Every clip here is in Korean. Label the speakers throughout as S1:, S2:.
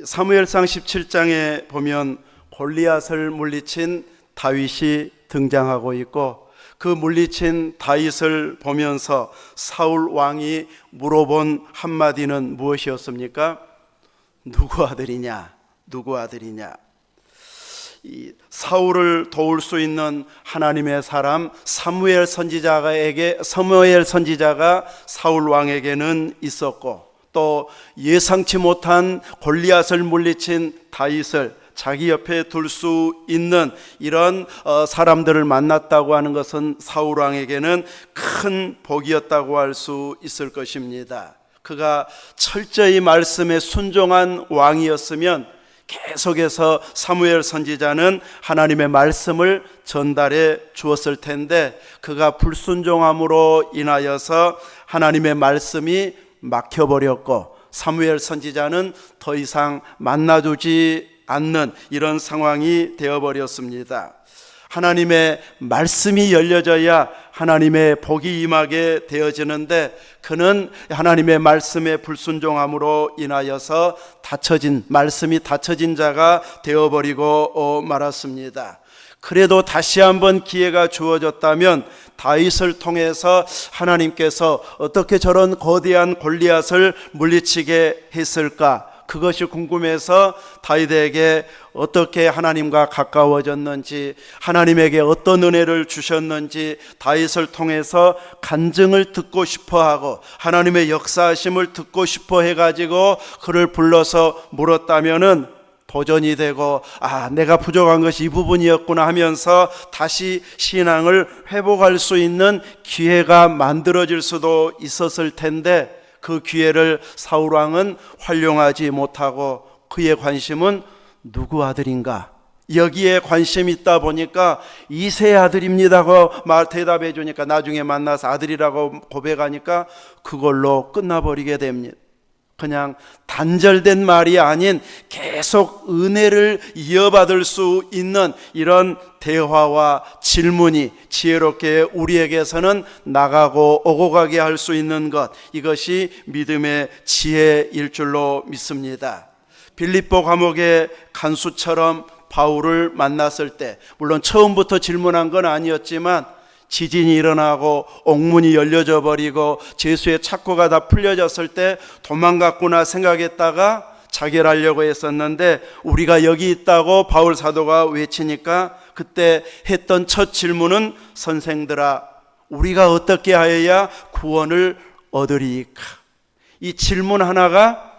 S1: 사무엘상 17장에 보면 골리앗을 물리친 다윗이 등장하고 있고, 그 물리친 다윗을 보면서 사울 왕이 물어본 한마디는 무엇이었습니까? 누구 아들이냐? 누구 아들이냐? 이 사울을 도울 수 있는 하나님의 사람 사무엘 선지자가 사울 왕에게는 있었고, 또 예상치 못한 골리앗을 물리친 다윗을 자기 옆에 둘 수 있는 이런 사람들을 만났다고 하는 것은 사울 왕에게는 큰 복이었다고 할 수 있을 것입니다. 그가 철저히 말씀에 순종한 왕이었으면 계속해서 사무엘 선지자는 하나님의 말씀을 전달해 주었을 텐데, 그가 불순종함으로 인하여서 하나님의 말씀이 막혀버렸고, 사무엘 선지자는 더 이상 만나주지 않는 이런 상황이 되어버렸습니다. 하나님의 말씀이 열려져야 하나님의 복이 임하게 되어지는데, 그는 하나님의 말씀에 불순종함으로 인하여서 말씀이 닫혀진 자가 되어버리고 말았습니다. 그래도 다시 한번 기회가 주어졌다면 다윗을 통해서 하나님께서 어떻게 저런 거대한 골리앗을 물리치게 했을까? 그것이 궁금해서 다윗에게 어떻게 하나님과 가까워졌는지, 하나님에게 어떤 은혜를 주셨는지 다윗을 통해서 간증을 듣고 싶어하고 하나님의 역사하심을 듣고 싶어 해가지고 그를 불러서 물었다면은 도전이 되고, 내가 부족한 것이 이 부분이었구나 하면서 다시 신앙을 회복할 수 있는 기회가 만들어질 수도 있었을 텐데, 그 기회를 사울왕은 활용하지 못하고 그의 관심은 누구 아들인가, 여기에 관심이 있다 보니까 이세 아들입니다고 대답해 주니까, 나중에 만나서 아들이라고 고백하니까 그걸로 끝나버리게 됩니다. 그냥 단절된 말이 아닌 계속 은혜를 이어받을 수 있는 이런 대화와 질문이 지혜롭게 우리에게서는 나가고 오고 가게 할 수 있는 것, 이것이 믿음의 지혜일 줄로 믿습니다. 빌립보 감옥의 간수처럼 바울을 만났을 때, 물론 처음부터 질문한 건 아니었지만 지진이 일어나고 옥문이 열려져 버리고 죄수의 착고가 다 풀려졌을 때 도망갔구나 생각했다가 자결하려고 했었는데, 우리가 여기 있다고 바울 사도가 외치니까 그때 했던 첫 질문은, 선생들아, 우리가 어떻게 하여야 구원을 얻으리이까? 이 질문 하나가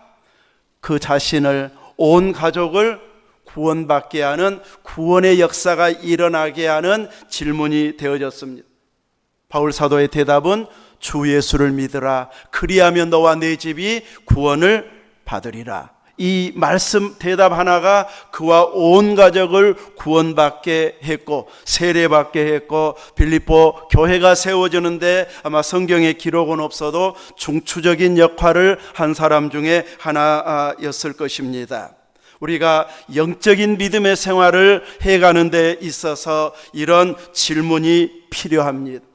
S1: 그 자신을, 온 가족을 구원받게 하는, 구원의 역사가 일어나게 하는 질문이 되어졌습니다. 바울 사도의 대답은 주 예수를 믿으라, 그리하면 너와 네 집이 구원을 받으리라. 이 말씀 대답 하나가 그와 온 가족을 구원받게 했고 세례받게 했고, 빌립보 교회가 세워지는데 아마 성경에 기록은 없어도 중추적인 역할을 한 사람 중에 하나였을 것입니다. 우리가 영적인 믿음의 생활을 해가는 데 있어서 이런 질문이 필요합니다.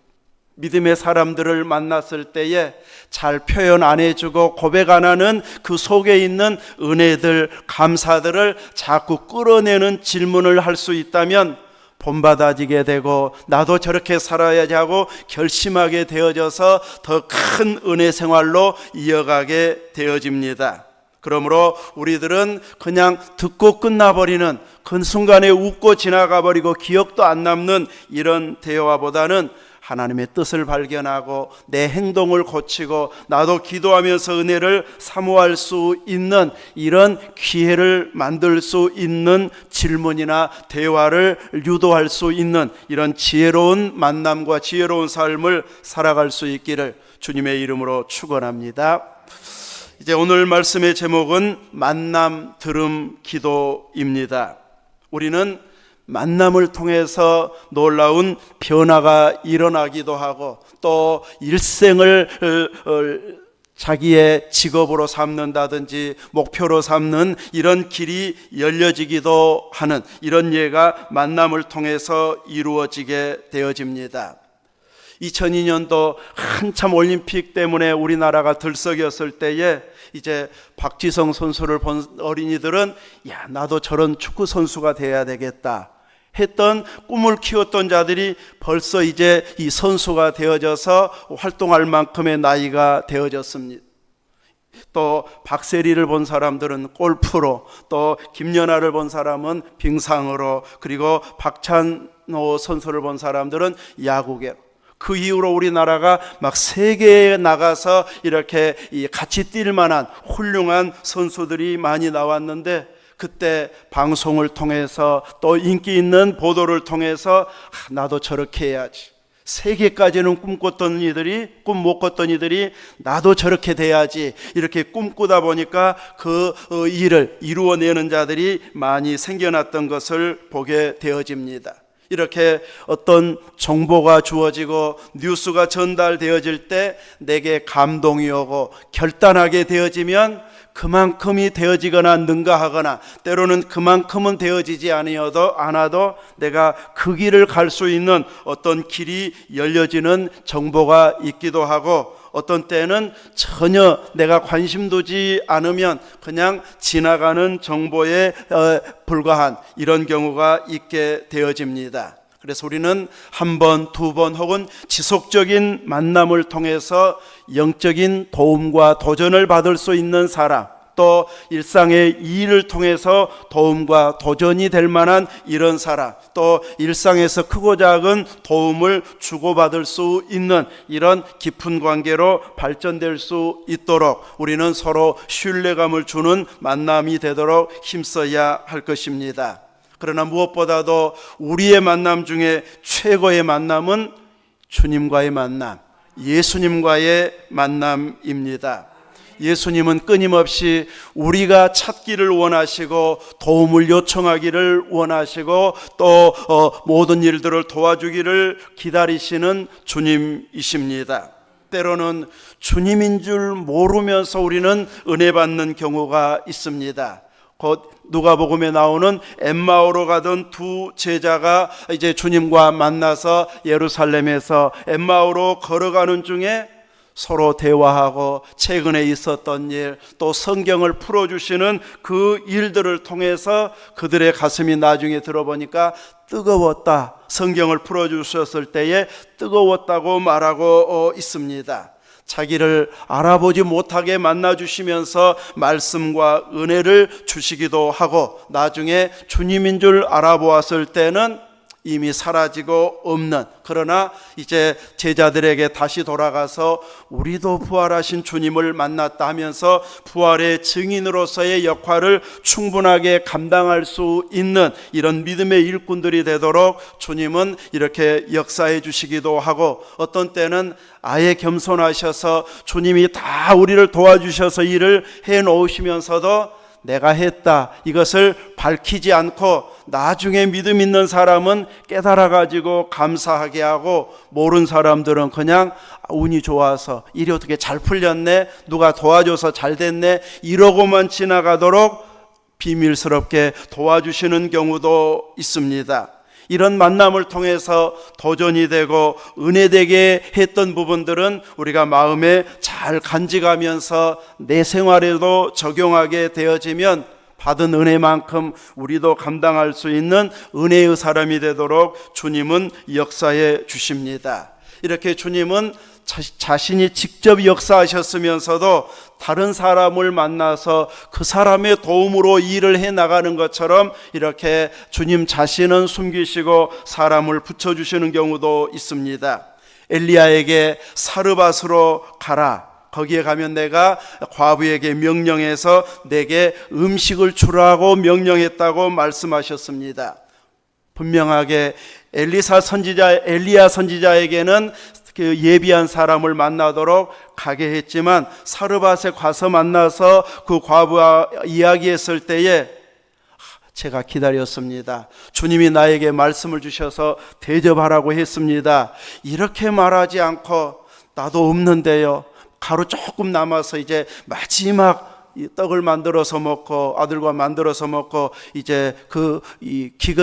S1: 믿음의 사람들을 만났을 때에 잘 표현 안 해주고 고백 안 하는 그 속에 있는 은혜들, 감사들을 자꾸 끌어내는 질문을 할 수 있다면 본받아지게 되고, 나도 저렇게 살아야지 하고 결심하게 되어져서 더 큰 은혜 생활로 이어가게 되어집니다. 그러므로 우리들은 그냥 듣고 끝나버리는, 그 순간에 웃고 지나가버리고 기억도 안 남는 이런 대화보다는 하나님의 뜻을 발견하고 내 행동을 고치고 나도 기도하면서 은혜를 사모할 수 있는 이런 기회를 만들 수 있는 질문이나 대화를 유도할 수 있는 이런 지혜로운 만남과 지혜로운 삶을 살아갈 수 있기를 주님의 이름으로 축원합니다. 이제 오늘 말씀의 제목은 만남, 들음, 기도입니다. 우리는 만남을 통해서 놀라운 변화가 일어나기도 하고, 또 일생을 자기의 직업으로 삼는다든지 목표로 삼는 이런 길이 열려지기도 하는 이런 예가 만남을 통해서 이루어지게 되어집니다. 2002년도 한참 올림픽 때문에 우리나라가 들썩였을 때에 이제 박지성 선수를 본 어린이들은 야, 나도 저런 축구 선수가 돼야 되겠다 했던 꿈을 키웠던 자들이 벌써 이제 이 선수가 되어져서 활동할 만큼의 나이가 되어졌습니다. 또 박세리를 본 사람들은 골프로, 또 김연아를 본 사람은 빙상으로, 그리고 박찬호 선수를 본 사람들은 야구계로. 그 이후로 우리나라가 막 세계에 나가서 이렇게 같이 뛸 만한 훌륭한 선수들이 많이 나왔는데, 그때 방송을 통해서 또 인기 있는 보도를 통해서 나도 저렇게 해야지, 세계까지는 꿈 못 꿨던 이들이 나도 저렇게 돼야지 이렇게 꿈꾸다 보니까 그 일을 이루어내는 자들이 많이 생겨났던 것을 보게 되어집니다. 이렇게 어떤 정보가 주어지고 뉴스가 전달되어질 때 내게 감동이 오고 결단하게 되어지면 그만큼이 되어지거나 능가하거나 때로는 그만큼은 되어지지 않아도 내가 그 길을 갈 수 있는 어떤 길이 열려지는 정보가 있기도 하고, 어떤 때는 전혀 내가 관심 두지 않으면 그냥 지나가는 정보에 불과한 이런 경우가 있게 되어집니다. 그래서 우리는 한 번, 두 번 혹은 지속적인 만남을 통해서 영적인 도움과 도전을 받을 수 있는 사람, 또 일상의 일을 통해서 도움과 도전이 될 만한 이런 사람, 또 일상에서 크고 작은 도움을 주고받을 수 있는 이런 깊은 관계로 발전될 수 있도록 우리는 서로 신뢰감을 주는 만남이 되도록 힘써야 할 것입니다. 그러나 무엇보다도 우리의 만남 중에 최고의 만남은 주님과의 만남, 예수님과의 만남입니다. 예수님은 끊임없이 우리가 찾기를 원하시고 도움을 요청하기를 원하시고 또 모든 일들을 도와주기를 기다리시는 주님이십니다. 때로는 주님인 줄 모르면서 우리는 은혜 받는 경우가 있습니다. 곧 누가복음에 나오는 엠마오로 가던 두 제자가 이제 주님과 만나서 예루살렘에서 엠마오로 걸어가는 중에 서로 대화하고 최근에 있었던 일, 또 성경을 풀어주시는 그 일들을 통해서 그들의 가슴이 나중에 들어보니까 뜨거웠다, 성경을 풀어주셨을 때에 뜨거웠다고 말하고 있습니다. 자기를 알아보지 못하게 만나주시면서 말씀과 은혜를 주시기도 하고, 나중에 주님인 줄 알아보았을 때는 이미 사라지고 없는, 그러나 이제 제자들에게 다시 돌아가서 우리도 부활하신 주님을 만났다 하면서 부활의 증인으로서의 역할을 충분하게 감당할 수 있는 이런 믿음의 일꾼들이 되도록 주님은 이렇게 역사해 주시기도 하고, 어떤 때는 아예 겸손하셔서 주님이 다 우리를 도와주셔서 일을 해 놓으시면서도 내가 했다 이것을 밝히지 않고 나중에 믿음 있는 사람은 깨달아 가지고 감사하게 하고, 모르는 사람들은 그냥 운이 좋아서 일이 어떻게 잘 풀렸네, 누가 도와줘서 잘 됐네 이러고만 지나가도록 비밀스럽게 도와주시는 경우도 있습니다. 이런 만남을 통해서 도전이 되고 은혜되게 했던 부분들은 우리가 마음에 잘 간직하면서 내 생활에도 적용하게 되어지면 받은 은혜만큼 우리도 감당할 수 있는 은혜의 사람이 되도록 주님은 역사해 주십니다. 이렇게 주님은 자신이 직접 역사하셨으면서도 다른 사람을 만나서 그 사람의 도움으로 일을 해 나가는 것처럼 이렇게 주님 자신은 숨기시고 사람을 붙여주시는 경우도 있습니다. 엘리야에게 사르밧으로 가라, 거기에 가면 내가 과부에게 명령해서 내게 음식을 주라고 명령했다고 말씀하셨습니다. 분명하게 엘리야 선지자에게는 그 예비한 사람을 만나도록 가게 했지만 사르밧에 가서 만나서 그 과부와 이야기했을 때에 제가 기다렸습니다. 주님이 나에게 말씀을 주셔서 대접하라고 했습니다. 이렇게 말하지 않고 나도 없는데요, 가루 조금 남아서 이제 마지막 이 떡을 만들어서 먹고 아들과 만들어서 먹고 이제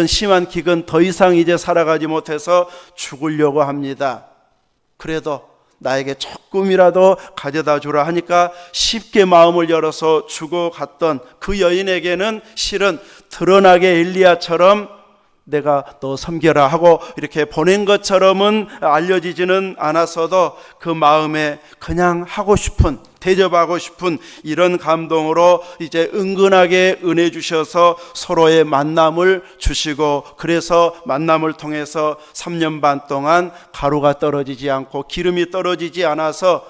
S1: 심한 기근 더 이상 이제 살아가지 못해서 죽으려고 합니다. 그래도 나에게 조금이라도 가져다 주라 하니까 쉽게 마음을 열어서 주고 갔던 그 여인에게는 실은 드러나게 엘리야처럼 내가 너 섬겨라 하고 이렇게 보낸 것처럼은 알려지지는 않았어도 그 마음에 그냥 하고 싶은, 대접하고 싶은 이런 감동으로 이제 은근하게 은혜 주셔서 서로의 만남을 주시고, 그래서 만남을 통해서 3년 반 동안 가루가 떨어지지 않고 기름이 떨어지지 않아서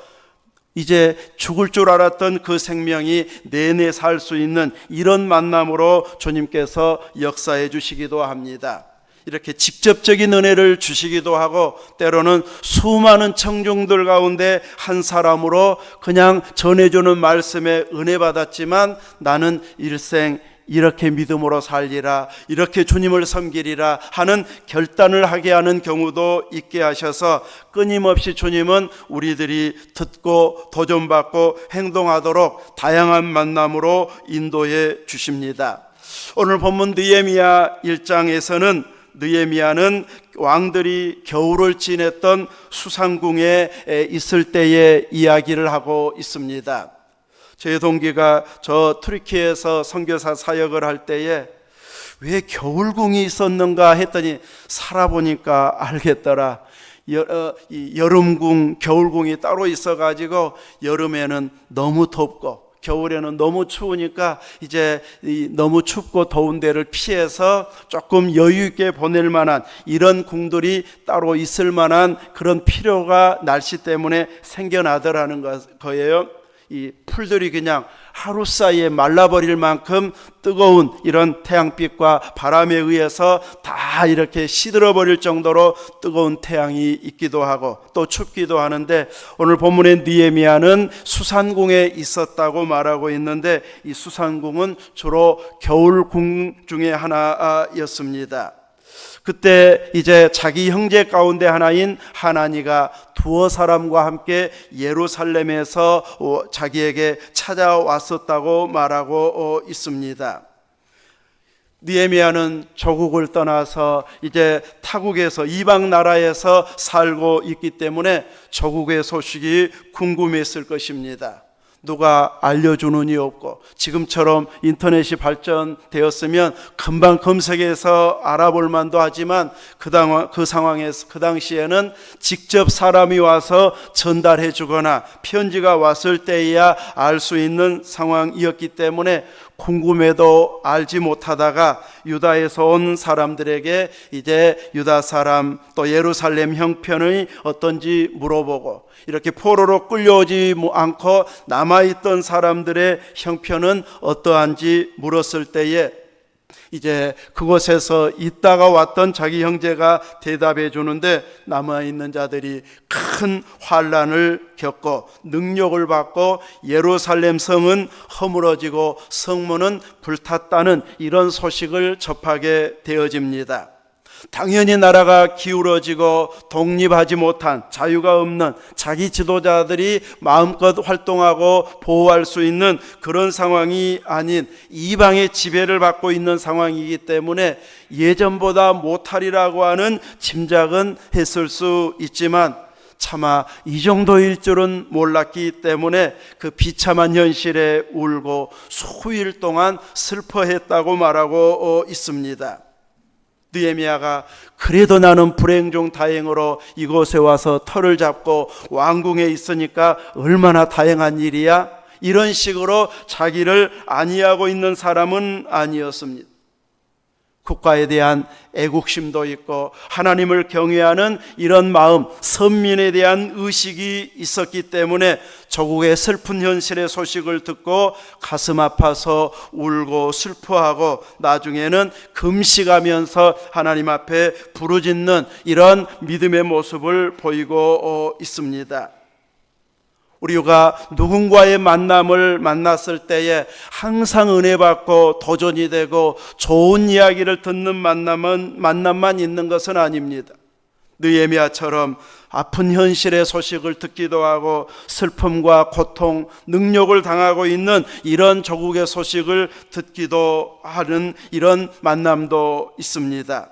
S1: 이제 죽을 줄 알았던 그 생명이 내내 살 수 있는 이런 만남으로 주님께서 역사해 주시기도 합니다. 이렇게 직접적인 은혜를 주시기도 하고, 때로는 수많은 청중들 가운데 한 사람으로 그냥 전해주는 말씀에 은혜 받았지만 나는 일생 이렇게 믿음으로 살리라, 이렇게 주님을 섬기리라 하는 결단을 하게 하는 경우도 있게 하셔서 끊임없이 주님은 우리들이 듣고 도전받고 행동하도록 다양한 만남으로 인도해 주십니다. 오늘 본문 느헤미야 1장에서는 느헤미야는 왕들이 겨울을 지냈던 수산궁에 있을 때의 이야기를 하고 있습니다. 제 동기가 저 투르키에서 선교사 사역을 할 때에 왜 겨울궁이 있었는가 했더니 살아보니까 알겠더라. 여름궁, 겨울궁이 따로 있어가지고 여름에는 너무 덥고 겨울에는 너무 추우니까 이제 너무 춥고 더운 데를 피해서 조금 여유 있게 보낼 만한 이런 궁들이 따로 있을 만한 그런 필요가 날씨 때문에 생겨나더라는 거예요. 이 풀들이 그냥 하루 사이에 말라버릴 만큼 뜨거운 이런 태양빛과 바람에 의해서 다 이렇게 시들어버릴 정도로 뜨거운 태양이 있기도 하고 또 춥기도 하는데, 오늘 본문의 느헤미야는 수산궁에 있었다고 말하고 있는데 이 수산궁은 주로 겨울궁 중에 하나였습니다. 그때 이제 자기 형제 가운데 하나인 하나니가 두어 사람과 함께 예루살렘에서 자기에게 찾아왔었다고 말하고 있습니다. 느헤미야는 조국을 떠나서 이제 타국에서 이방 나라에서 살고 있기 때문에 조국의 소식이 궁금했을 것입니다. 누가 알려주는 이 없고, 지금처럼 인터넷이 발전되었으면 금방 검색해서 알아볼 만도 하지만 그 상황에서 그 당시에는 직접 사람이 와서 전달해 주거나 편지가 왔을 때에야 알 수 있는 상황이었기 때문에 궁금해도 알지 못하다가 유다에서 온 사람들에게 이제 유다 사람 또 예루살렘 형편이 어떤지 물어보고, 이렇게 포로로 끌려오지 않고 남아있던 사람들의 형편은 어떠한지 물었을 때에 이제 그곳에서 있다가 왔던 자기 형제가 대답해 주는데, 남아있는 자들이 큰 환난을 겪고 능욕을 받고 예루살렘 성은 허물어지고 성문은 불탔다는 이런 소식을 접하게 되어집니다. 당연히 나라가 기울어지고 독립하지 못한, 자유가 없는 자기 지도자들이 마음껏 활동하고 보호할 수 있는 그런 상황이 아닌 이방의 지배를 받고 있는 상황이기 때문에 예전보다 못하리라고 하는 짐작은 했을 수 있지만 차마 이 정도일 줄은 몰랐기 때문에 그 비참한 현실에 울고 수일 동안 슬퍼했다고 말하고 있습니다. 느헤미야가 그래도 나는 불행 중 다행으로 이곳에 와서 터를 잡고 왕궁에 있으니까 얼마나 다행한 일이야, 이런 식으로 자기를 안위하고 있는 사람은 아니었습니다. 국가에 대한 애국심도 있고 하나님을 경외하는 이런 마음, 선민에 대한 의식이 있었기 때문에 조국의 슬픈 현실의 소식을 듣고 가슴 아파서 울고 슬퍼하고 나중에는 금식하면서 하나님 앞에 부르짖는 이런 믿음의 모습을 보이고 있습니다. 우리가 누군가의 만남을 만났을 때에 항상 은혜 받고 도전이 되고 좋은 이야기를 듣는 만남만 있는 것은 아닙니다. 느헤미야처럼 아픈 현실의 소식을 듣기도 하고 슬픔과 고통, 능욕을 당하고 있는 이런 조국의 소식을 듣기도 하는 이런 만남도 있습니다.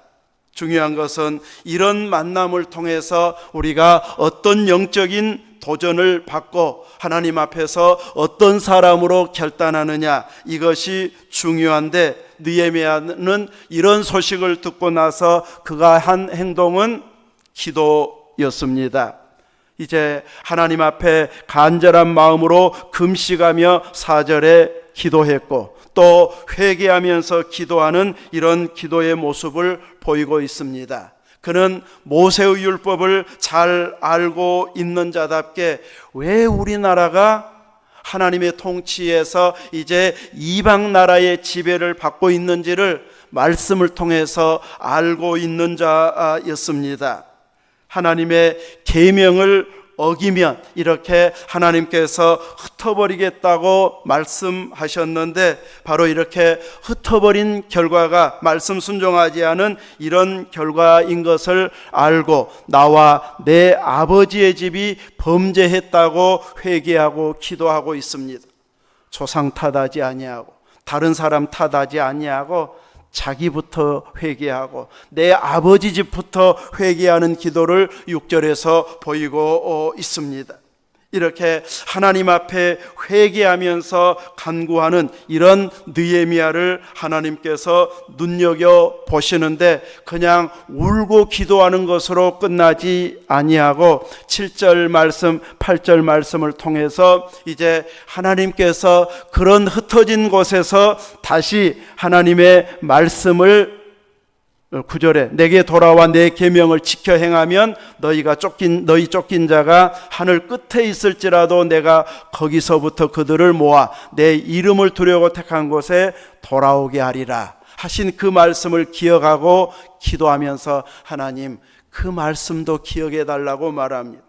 S1: 중요한 것은 이런 만남을 통해서 우리가 어떤 영적인 도전을 받고 하나님 앞에서 어떤 사람으로 결단하느냐, 이것이 중요한데, 느헤미야는 이런 소식을 듣고 나서 그가 한 행동은 기도였습니다. 이제 하나님 앞에 간절한 마음으로 금식하며 4절에 기도했고, 또 회개하면서 기도하는 이런 기도의 모습을 보이고 있습니다. 그는 모세의 율법을 잘 알고 있는 자답게 왜 우리나라가 하나님의 통치에서 이제 이방 나라의 지배를 받고 있는지를 말씀을 통해서 알고 있는 자였습니다. 하나님의 계명을 어기면 이렇게 하나님께서 흩어버리겠다고 말씀하셨는데, 바로 이렇게 흩어버린 결과가 말씀 순종하지 않은 이런 결과인 것을 알고 나와 내 아버지의 집이 범죄했다고 회개하고 기도하고 있습니다. 조상 탓하지 아니하고 다른 사람 탓하지 아니하고 자기부터 회개하고 내 아버지 집부터 회개하는 기도를 6절에서 보이고 있습니다. 이렇게 하나님 앞에 회개하면서 간구하는 이런 느헤미야를 하나님께서 눈여겨 보시는데, 그냥 울고 기도하는 것으로 끝나지 아니하고 7절 말씀, 8절 말씀을 통해서 이제 하나님께서 그런 흩어진 곳에서 다시 하나님의 말씀을 9절에 내게 돌아와 내 계명을 지켜 행하면 너희 쫓긴 자가 하늘 끝에 있을지라도 내가 거기서부터 그들을 모아 내 이름을 두려고 택한 곳에 돌아오게 하리라 하신 그 말씀을 기억하고 기도하면서 하나님 그 말씀도 기억해 달라고 말합니다.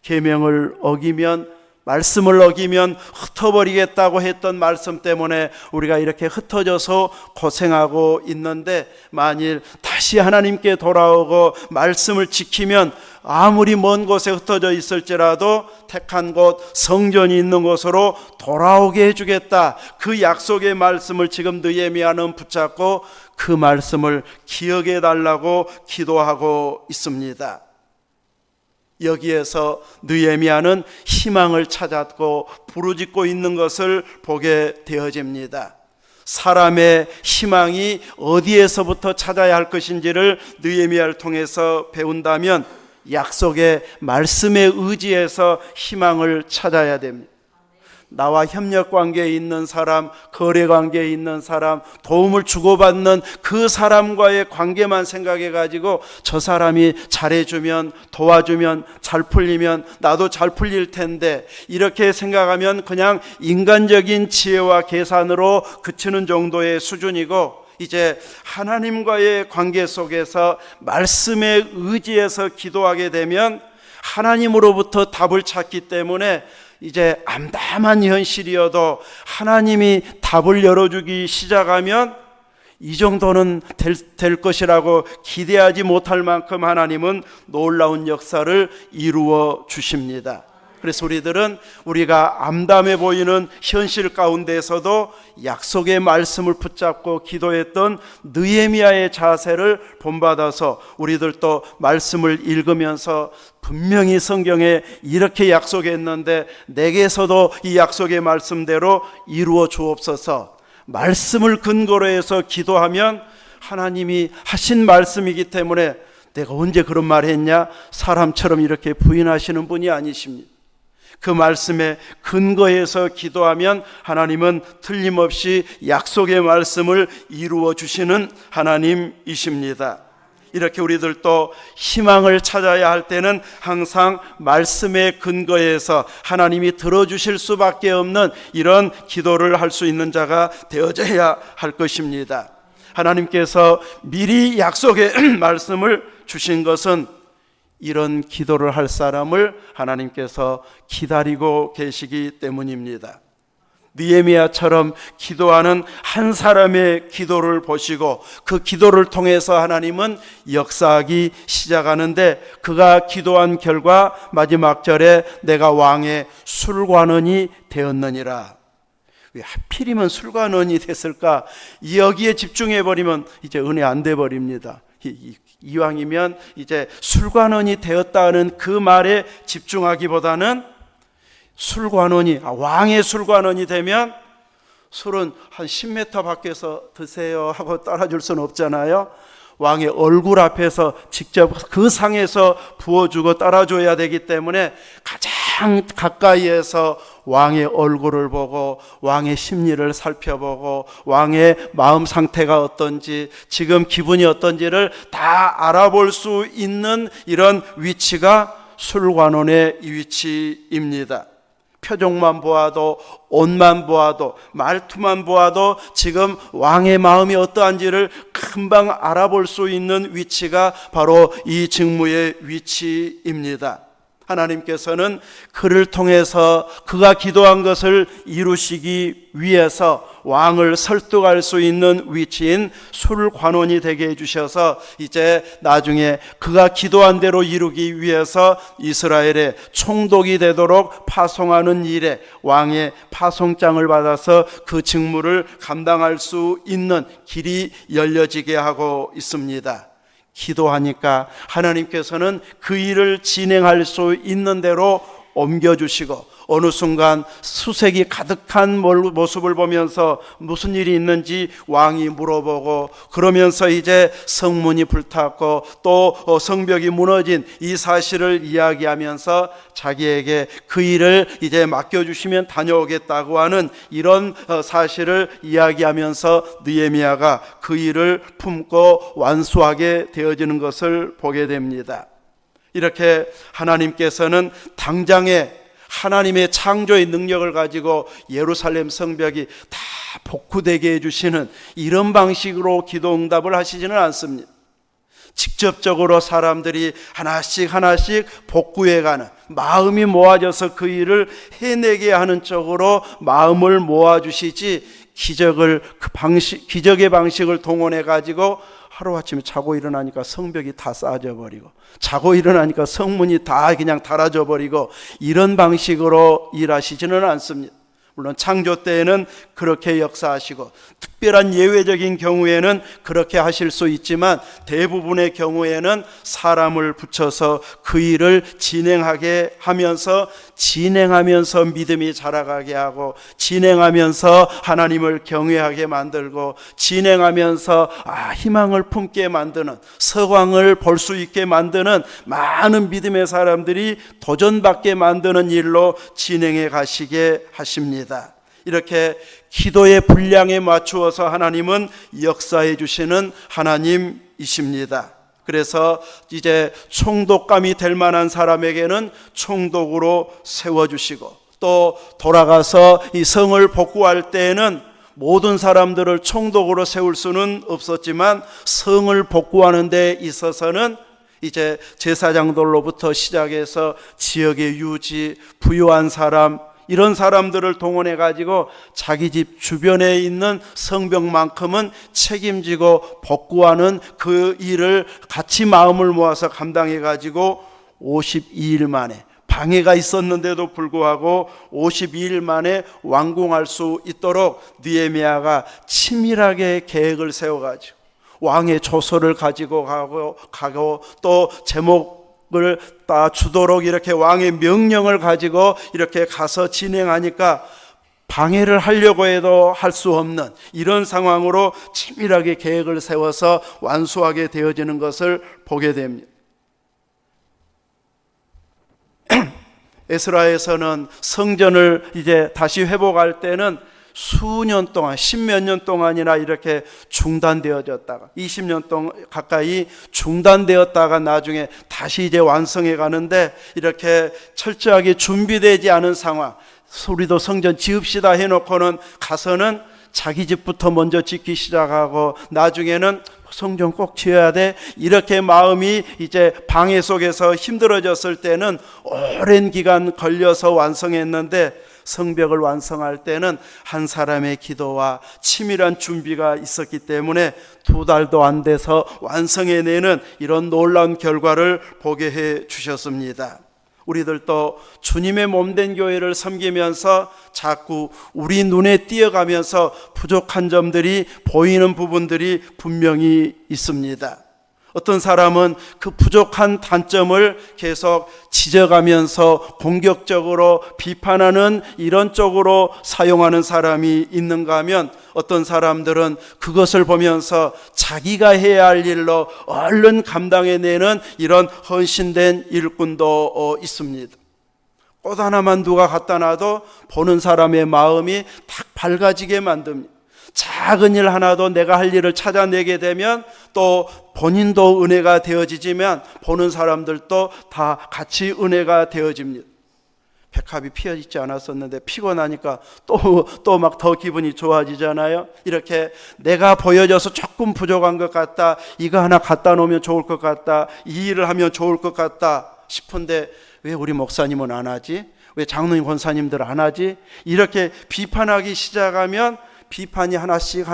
S1: 계명을 어기면, 말씀을 어기면 흩어버리겠다고 했던 말씀 때문에 우리가 이렇게 흩어져서 고생하고 있는데, 만일 다시 하나님께 돌아오고 말씀을 지키면 아무리 먼 곳에 흩어져 있을지라도 택한 곳, 성전이 있는 곳으로 돌아오게 해주겠다, 그 약속의 말씀을 지금 느헤미야는 붙잡고 그 말씀을 기억해 달라고 기도하고 있습니다. 여기에서 느헤미야는 희망을 찾았고 부르짖고 있는 것을 보게 되어집니다. 사람의 희망이 어디에서부터 찾아야 할 것인지를 느헤미야를 통해서 배운다면 약속의 말씀에 의지해서 희망을 찾아야 됩니다. 나와 협력관계에 있는 사람, 거래관계에 있는 사람, 도움을 주고받는 그 사람과의 관계만 생각해가지고 저 사람이 잘해주면, 도와주면, 잘 풀리면 나도 잘 풀릴 텐데, 이렇게 생각하면 그냥 인간적인 지혜와 계산으로 그치는 정도의 수준이고, 이제 하나님과의 관계 속에서 말씀에 의지해서 기도하게 되면 하나님으로부터 답을 찾기 때문에 이제 암담한 현실이어도 하나님이 답을 열어주기 시작하면 이 정도는 될 것이라고 기대하지 못할 만큼 하나님은 놀라운 역사를 이루어 주십니다. 그래서 우리가 암담해 보이는 현실 가운데에서도 약속의 말씀을 붙잡고 기도했던 느헤미야의 자세를 본받아서 우리들도 말씀을 읽으면서 분명히 성경에 이렇게 약속했는데 내게서도 이 약속의 말씀대로 이루어 주옵소서, 말씀을 근거로 해서 기도하면 하나님이 하신 말씀이기 때문에 내가 언제 그런 말 했냐, 사람처럼 이렇게 부인하시는 분이 아니십니다. 그 말씀에 근거해서 기도하면 하나님은 틀림없이 약속의 말씀을 이루어 주시는 하나님이십니다. 이렇게 우리들도 희망을 찾아야 할 때는 항상 말씀에 근거해서 하나님이 들어주실 수밖에 없는 이런 기도를 할 수 있는 자가 되어져야 할 것입니다. 하나님께서 미리 약속의 말씀을 주신 것은 이런 기도를 할 사람을 하나님께서 기다리고 계시기 때문입니다. 느헤미야처럼 기도하는 한 사람의 기도를 보시고 그 기도를 통해서 하나님은 역사하기 시작하는데, 그가 기도한 결과 마지막 절에 내가 왕의 술관원이 되었느니라. 왜 하필이면 술관원이 됐을까? 여기에 집중해버리면 이제 은혜 안 돼버립니다. 이왕이면 이제 술관원이 되었다는 그 말에 집중하기보다는 술관원이, 왕의 술관원이 되면 술은 한 10m 밖에서 드세요 하고 따라줄 수는 없잖아요. 왕의 얼굴 앞에서 직접 그 상에서 부어주고 따라줘야 되기 때문에 가장 가까이에서 왕의 얼굴을 보고 왕의 심리를 살펴보고 왕의 마음 상태가 어떤지, 지금 기분이 어떤지를 다 알아볼 수 있는 이런 위치가 술관원의 위치입니다. 표정만 보아도, 옷만 보아도, 말투만 보아도 지금 왕의 마음이 어떠한지를 금방 알아볼 수 있는 위치가 바로 이 직무의 위치입니다. 하나님께서는 그를 통해서 그가 기도한 것을 이루시기 위해서 왕을 설득할 수 있는 위치인 술관원이 되게 해주셔서 이제 나중에 그가 기도한 대로 이루기 위해서 이스라엘의 총독이 되도록 파송하는 일에 왕의 파송장을 받아서 그 직무를 감당할 수 있는 길이 열려지게 하고 있습니다. 기도하니까 하나님께서는 그 일을 진행할 수 있는 대로 옮겨주시고, 어느 순간 수색이 가득한 모습을 보면서 무슨 일이 있는지 왕이 물어보고, 그러면서 이제 성문이 불탔고 또 성벽이 무너진 이 사실을 이야기하면서 자기에게 그 일을 이제 맡겨주시면 다녀오겠다고 하는 이런 사실을 이야기하면서 느헤미야가 그 일을 품고 완수하게 되어지는 것을 보게 됩니다. 이렇게 하나님께서는 당장에 하나님의 창조의 능력을 가지고 예루살렘 성벽이 다 복구되게 해주시는 이런 방식으로 기도 응답을 하시지는 않습니다. 직접적으로 사람들이 하나씩 하나씩 복구해가는, 마음이 모아져서 그 일을 해내게 하는 쪽으로 마음을 모아주시지, 기적의 방식을 동원해 가지고 하루아침에 자고 일어나니까 성벽이 다 쌓아져 버리고, 자고 일어나니까 성문이 다 그냥 닳아져 버리고, 이런 방식으로 일하시지는 않습니다. 물론 창조 때에는 그렇게 역사하시고 특별한 예외적인 경우에는 그렇게 하실 수 있지만, 대부분의 경우에는 사람을 붙여서 그 일을 진행하게 하면서 믿음이 자라가게 하고, 진행하면서 하나님을 경외하게 만들고, 진행하면서 희망을 품게 만드는, 서광을 볼 수 있게 만드는 많은 믿음의 사람들이 도전받게 만드는 일로 진행해 가시게 하십니다. 이렇게 기도의 분량에 맞추어서 하나님은 역사해 주시는 하나님이십니다. 그래서 이제 총독감이 될 만한 사람에게는 총독으로 세워주시고, 또 돌아가서 이 성을 복구할 때에는 모든 사람들을 총독으로 세울 수는 없었지만, 성을 복구하는 데 있어서는 이제 제사장들로부터 시작해서 지역의 유지, 부유한 사람, 이런 사람들을 동원해 가지고 자기 집 주변에 있는 성벽만큼은 책임지고 복구하는 그 일을 같이 마음을 모아서 감당해 가지고 52일 만에, 방해가 있었는데도 불구하고 52일 만에 완공할 수 있도록 느헤미야가 치밀하게 계획을 세워 가지고 왕의 조서를 가지고 가고 또 제목을 다 주도록 이렇게 왕의 명령을 가지고 이렇게 가서 진행하니까 방해를 하려고 해도 할 수 없는 이런 상황으로 치밀하게 계획을 세워서 완수하게 되어지는 것을 보게 됩니다. 에스라에서는 성전을 이제 다시 회복할 때는 수년 동안, 10몇 년 동안이나 이렇게 중단되어졌다가 20년 동안 가까이 중단되었다가 나중에 다시 이제 완성해 가는데, 이렇게 철저하게 준비되지 않은 상황, 우리도 성전 지읍시다 해놓고는 가서는 자기 집부터 먼저 짓기 시작하고, 나중에는 성전 꼭 지어야 돼, 이렇게 마음이 이제 방해 속에서 힘들어졌을 때는 오랜 기간 걸려서 완성했는데, 성벽을 완성할 때는 한 사람의 기도와 치밀한 준비가 있었기 때문에 2달도 안 돼서 완성해내는 이런 놀라운 결과를 보게 해 주셨습니다. 우리들도 주님의 몸된 교회를 섬기면서 자꾸 우리 눈에 띄어가면서 부족한 점들이 보이는 부분들이 분명히 있습니다. 어떤 사람은 그 부족한 단점을 계속 지적하면서 공격적으로 비판하는 이런 쪽으로 사용하는 사람이 있는가 하면, 어떤 사람들은 그것을 보면서 자기가 해야 할 일로 얼른 감당해내는 이런 헌신된 일꾼도 있습니다. 꽃 하나만 누가 갖다 놔도 보는 사람의 마음이 딱 밝아지게 만듭니다. 작은 일 하나도 내가 할 일을 찾아내게 되면 또 본인도 은혜가 되어지지만 보는 사람들도 다 같이 은혜가 되어집니다. 백합이 피어 있지 않았었는데 피곤하니까 또 막 더 기분이 좋아지잖아요. 이렇게 내가 보여져서 조금 부족한 것 같다, 이거 하나 갖다 놓으면 좋을 것 같다, 이 일을 하면 좋을 것 같다 싶은데 왜 우리 목사님은 안 하지? 왜 장로님 권사님들 안 하지? 이렇게 비판하기 시작하면 비판이 하나씩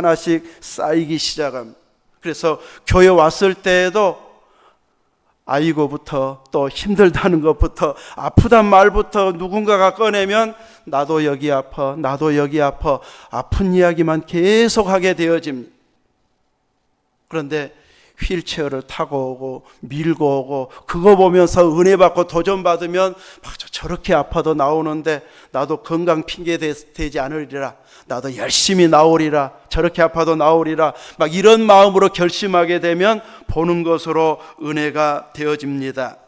S1: 쌓이기 시작합니다. 그래서 교회 왔을 때에도 아이고부터 또 힘들다는 것부터 아프단 말부터 누군가가 꺼내면 나도 여기 아파, 나도 여기 아파, 아픈 이야기만 계속하게 되어집니다. 그런데 휠체어를 타고 오고 밀고 오고 그거 보면서 은혜 받고 도전 받으면 저렇게 아파도 나오는데 나도 건강 핑계 되지 않으리라, 나도 열심히 나오리라, 저렇게 아파도 나오리라, 막 이런 마음으로 결심하게 되면 보는 것으로 은혜가 되어집니다.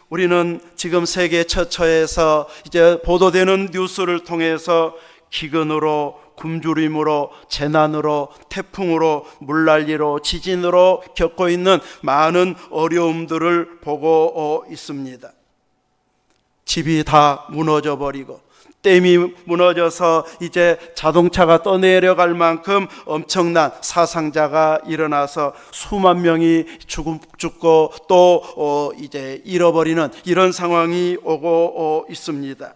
S1: 우리는 지금 세계 처처에서 이제 보도되는 뉴스를 통해서 기근으로, 굶주림으로, 재난으로, 태풍으로, 물난리로, 지진으로 겪고 있는 많은 어려움들을 보고 있습니다. 집이 다 무너져 버리고 댐이 무너져서 이제 자동차가 떠내려갈 만큼 엄청난 사상자가 일어나서 수만 명이 죽고 또 이제 잃어버리는 이런 상황이 오고 있습니다.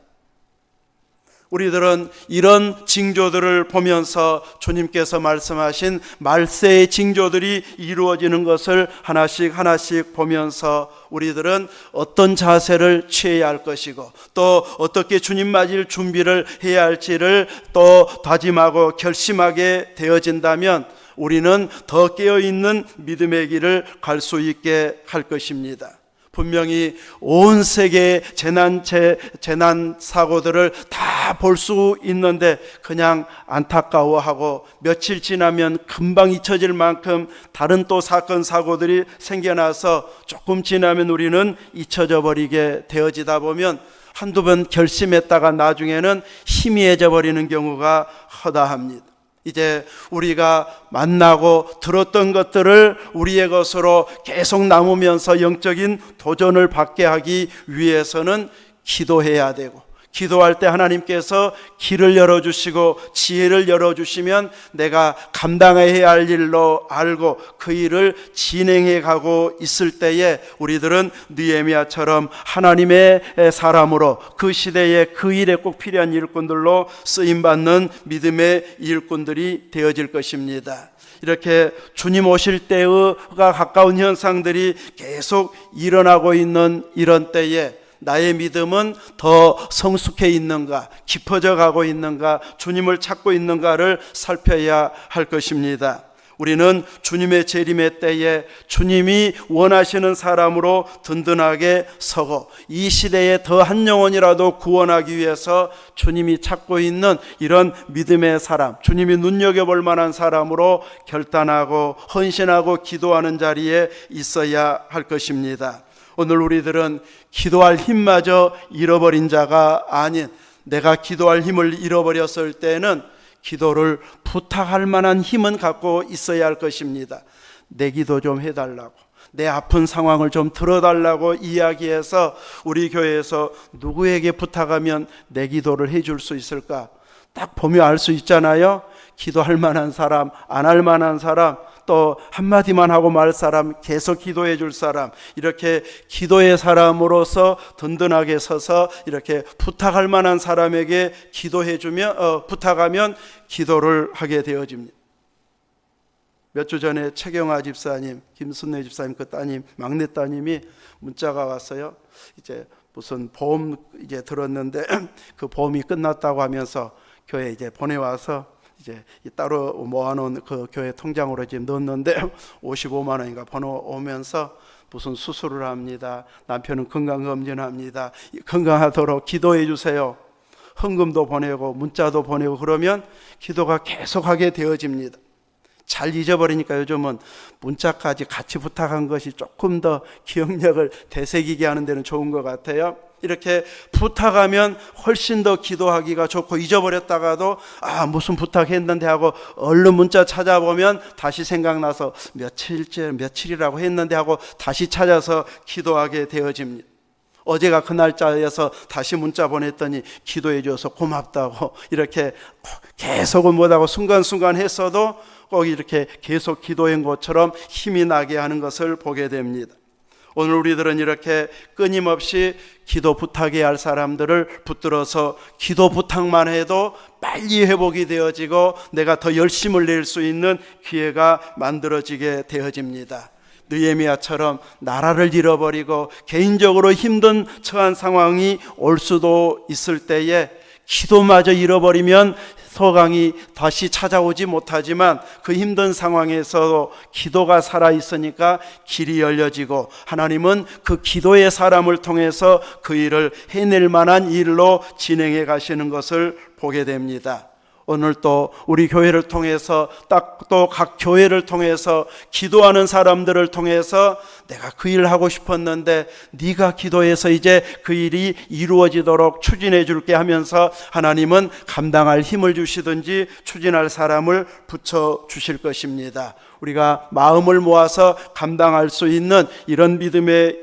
S1: 우리들은 이런 징조들을 보면서 주님께서 말씀하신 말세의 징조들이 이루어지는 것을 하나씩 보면서 우리들은 어떤 자세를 취해야 할 것이고 또 어떻게 주님 맞을 준비를 해야 할지를 또 다짐하고 결심하게 되어진다면 우리는 더 깨어있는 믿음의 길을 갈 수 있게 할 것입니다. 분명히 온 세계의 재난 사고들을 다 볼 수 있는데 그냥 안타까워하고 며칠 지나면 금방 잊혀질 만큼 다른 또 사건 사고들이 생겨나서 조금 지나면 우리는 잊혀져 버리게 되어지다 보면 한두 번 결심했다가 나중에는 희미해져 버리는 경우가 허다합니다. 이제 우리가 만나고 들었던 것들을 우리의 것으로 계속 남으면서 영적인 도전을 받게 하기 위해서는 기도해야 되고, 기도할 때 하나님께서 길을 열어주시고 지혜를 열어주시면 내가 감당해야 할 일로 알고 그 일을 진행해 가고 있을 때에 우리들은 느헤미야처럼 하나님의 사람으로 그 시대에 그 일에 꼭 필요한 일꾼들로 쓰임받는 믿음의 일꾼들이 되어질 것입니다. 이렇게 주님 오실 때가 가까운 현상들이 계속 일어나고 있는 이런 때에 나의 믿음은 더 성숙해 있는가, 깊어져 가고 있는가, 주님을 찾고 있는가를 살펴야 할 것입니다. 우리는 주님의 재림의 때에 주님이 원하시는 사람으로 든든하게 서고 이 시대에 더 한 영혼이라도 구원하기 위해서 주님이 찾고 있는 이런 믿음의 사람, 주님이 눈여겨볼 만한 사람으로 결단하고 헌신하고 기도하는 자리에 있어야 할 것입니다. 오늘 우리들은 기도할 힘마저 잃어버린 자가 아닌, 내가 기도할 힘을 잃어버렸을 때는 기도를 부탁할 만한 힘은 갖고 있어야 할 것입니다. 내 기도 좀 해달라고, 내 아픈 상황을 좀 들어달라고 이야기해서 우리 교회에서 누구에게 부탁하면 내 기도를 해줄 수 있을까? 딱 보면 알 수 있잖아요. 기도할 만한 사람, 안 할 만한 사람, 또 한마디만 하고 말 사람, 계속 기도해 줄 사람, 이렇게 기도의 사람으로서 든든하게 서서 이렇게 부탁할 만한 사람에게 기도해 주면 부탁하면 기도를 하게 되어집니다. 몇 주 전에 최경화 집사님, 김순례 집사님 그 따님, 막내 따님이 문자가 왔어요. 이제 무슨 보험 이제 들었는데 그 보험이 끝났다고 하면서 교회 이제 보내와서 이제 따로 모아놓은 그 교회 통장으로 지금 넣었는데 55만 원인가 번호 오면서 무슨 수술을 합니다. 남편은 건강검진합니다. 건강하도록 기도해 주세요. 헌금도 보내고 문자도 보내고 그러면 기도가 계속하게 되어집니다. 잘 잊어버리니까 요즘은 문자까지 같이 부탁한 것이 조금 더 기억력을 되새기게 하는 데는 좋은 것 같아요. 이렇게 부탁하면 훨씬 더 기도하기가 좋고, 잊어버렸다가도 무슨 부탁했는데 하고 얼른 문자 찾아보면 다시 생각나서 며칠이라고 했는데 하고 다시 찾아서 기도하게 되어집니다. 어제가 그 날짜여서 다시 문자 보냈더니 기도해 줘서 고맙다고, 이렇게 계속은 못하고 순간순간 했어도 꼭 이렇게 계속 기도한 것처럼 힘이 나게 하는 것을 보게 됩니다. 오늘 우리들은 이렇게 끊임없이 기도 부탁해야 할 사람들을 붙들어서 기도 부탁만 해도 빨리 회복이 되어지고 내가 더 열심을 낼 수 있는 기회가 만들어지게 되어집니다. 느헤미야처럼 나라를 잃어버리고 개인적으로 힘든 처한 상황이 올 수도 있을 때에 기도마저 잃어버리면 소강이 다시 찾아오지 못하지만 그 힘든 상황에서도 기도가 살아있으니까 길이 열려지고 하나님은 그 기도의 사람을 통해서 그 일을 해낼 만한 일로 진행해 가시는 것을 보게 됩니다. 오늘 또 우리 교회를 통해서 또 각 교회를 통해서 기도하는 사람들을 통해서 내가 그 일을 하고 싶었는데 네가 기도해서 이제 그 일이 이루어지도록 추진해 줄게 하면서 하나님은 감당할 힘을 주시든지 추진할 사람을 붙여 주실 것입니다. 우리가 마음을 모아서 감당할 수 있는 이런 믿음의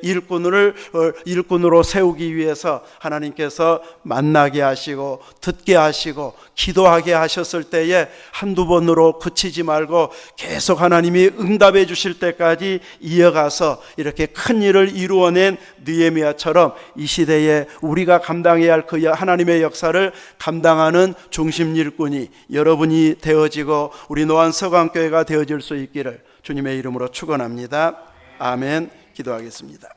S1: 일꾼으로 세우기 위해서 하나님께서 만나게 하시고 듣게 하시고 기도하게 하셨을 때에 한두 번으로 그치지 말고 계속 하나님이 응답해 주실 때까지 이어가서 이렇게 큰 일을 이루어낸 느헤미야처럼 이 시대에 우리가 감당해야 할 그 하나님의 역사를 감당하는 중심 일꾼이 여러분이 되어지고 우리 노안 서강교회가 되어질 수 있기를 주님의 이름으로 축원합니다. 아멘. 기도하겠습니다.